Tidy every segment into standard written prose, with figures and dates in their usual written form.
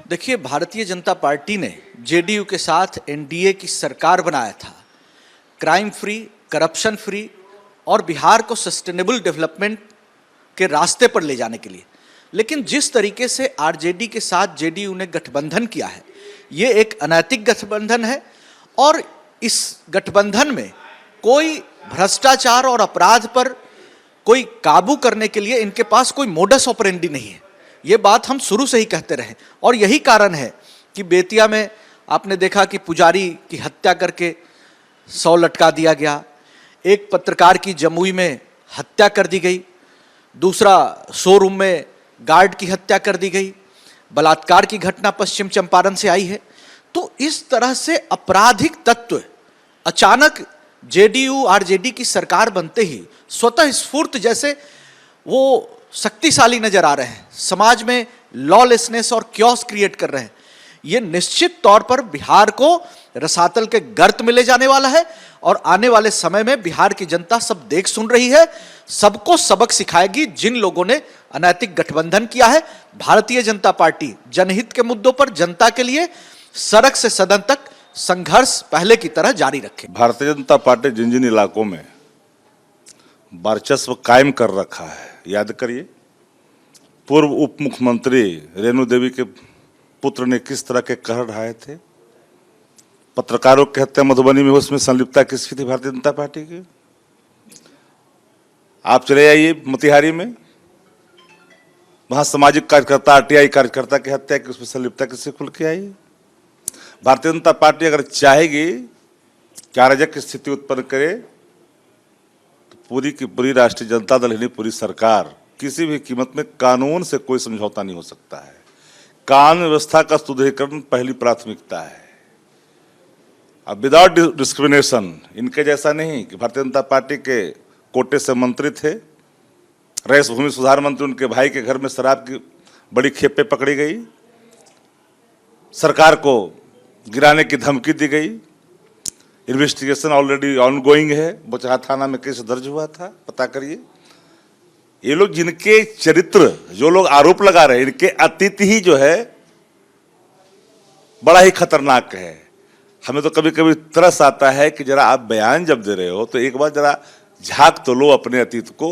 देखिए, भारतीय जनता पार्टी ने जेडीयू के साथ एनडीए की सरकार बनाया था, क्राइम फ्री, करप्शन फ्री और बिहार को सस्टेनेबल डेवलपमेंट के रास्ते पर ले जाने के लिए। लेकिन जिस तरीके से आरजेडी के साथ जेडीयू ने गठबंधन किया है, ये एक अनैतिक गठबंधन है और इस गठबंधन में कोई भ्रष्टाचार और अपराध पर कोई काबू करने के लिए इनके पास कोई मोडस ऑपरेंडी नहीं है। ये बात हम शुरू से ही कहते रहे और यही कारण है कि बेतिया में आपने देखा कि पुजारी की हत्या करके 100 लटका दिया गया, एक पत्रकार की जमुई में हत्या कर दी गई, दूसरा शोरूम में गार्ड की हत्या कर दी गई, बलात्कार की घटना पश्चिम चंपारण से आई है। तो इस तरह से आपराधिक तत्व अचानक जेडीयू आरजेडी की सरकार बनते ही स्वतः स्फूर्त जैसे वो शक्तिशाली नजर आ रहे हैं, समाज में लॉलेसनेस और क्योस क्रिएट कर रहे हैं। ये निश्चित तौर पर बिहार को रसातल के गर्त में ले जाने वाला है और आने वाले समय में बिहार की जनता सब देख सुन रही है, सबको सबक सिखाएगी। जिन लोगों ने अनैतिक गठबंधन किया है, भारतीय जनता पार्टी जनहित के मुद्दों पर जनता के लिए सड़क से सदन तक संघर्ष पहले की तरह जारी रखे। भारतीय जनता पार्टी जिन जिन इलाकों में वर्चस्व कायम कर रखा है, याद करिए पूर्व उप मुख्यमंत्री रेणु देवी के पुत्र ने किस तरह के कहर ढाए थे, पत्रकारों की हत्या मधुबनी में, उसमें संलिप्तता किसकी थी? भारतीय जनता पार्टी की। आप चले जाइए मोतिहारी में, वहां सामाजिक कार्यकर्ता, आरटीआई कार्यकर्ता की हत्या की, उसमें संलिप्तता किससे खुल के आई? भारतीय जनता पार्टी अगर चाहेगी कि अराजक की स्थिति उत्पन्न करे तो पूरी की पूरी राष्ट्रीय जनता दल ही पूरी सरकार किसी भी कीमत में कानून से कोई समझौता नहीं हो सकता है। कानून व्यवस्था का सुदृढ़ीकरण पहली प्राथमिकता है। अब विदाउट डिस्क्रिमिनेशन, इनके जैसा नहीं कि भारतीय जनता पार्टी के कोटे से मंत्री थे, रईस भूमि सुधार मंत्री, उनके भाई के घर में शराब की बड़ी खेपे पकड़ी गई, सरकार को गिराने की धमकी दी गई, इन्वेस्टिगेशन ऑलरेडी ऑनगोइंग है, बोचहा थाना में केस दर्ज हुआ था, पता करिए। ये लोग जिनके चरित्र, जो लोग आरोप लगा रहे हैं, इनके अतीत ही जो है बड़ा ही खतरनाक है। हमें तो कभी कभी तरस आता है कि जरा आप बयान जब दे रहे हो तो एक बार जरा झांक तो लो अपने अतीत को।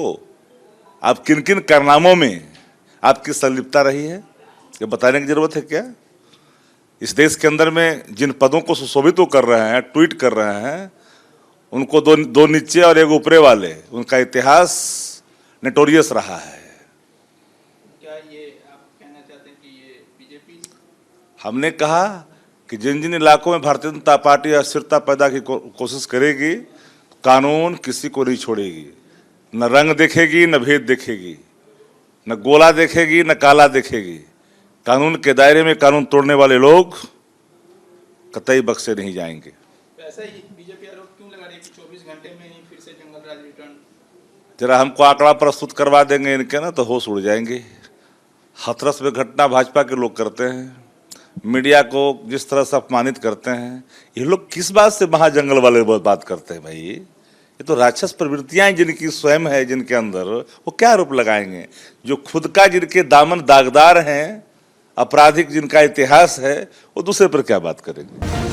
आप किन किन कारनामों में आपकी संलिप्तता रही है, ये बताने की जरूरत है क्या? इस देश के अंदर में जिन पदों को सुशोभित कर रहे हैं, ट्वीट कर रहे हैं, उनको दो नीचे और एक ऊपरे वाले, उनका इतिहास नोटोरियस रहा है। क्या ये आप कहना चाहते हैं कि ये बीजेपी? हमने कहा कि जिन जिन इलाकों में भारतीय जनता पार्टी अस्थिरता पैदा की कोशिश करेगी, कानून किसी को नहीं छोड़ेगी। न रंग देखेगी, न भेद देखेगी, न गोला देखेगी, न काला देखेगी। कानून के दायरे में कानून तोड़ने वाले लोग कतई बख्शे नहीं जाएंगे। ऐसा ही बीजेपी आरोप क्यों लगा रही है कि 24 घंटे में ही फिर से जंगल राज रिटर्न? जरा हमको आंकड़ा प्रस्तुत करवा देंगे इनके ना, तो होश उड़ जाएंगे। हाथरस में घटना भाजपा के लोग करते हैं, मीडिया को जिस तरह से अपमानित करते हैं, ये लोग किस बात से महाजंगल वाले बात करते हैं? भाई, ये तो राक्षस प्रवृत्तियां जिनकी स्वयं है, जिनके अंदर, वो क्या आरोप लगाएंगे? जो खुद का जिनके दामन दागदार हैं, आपराधिक जिनका इतिहास है, वो दूसरे पर क्या बात करेंगे?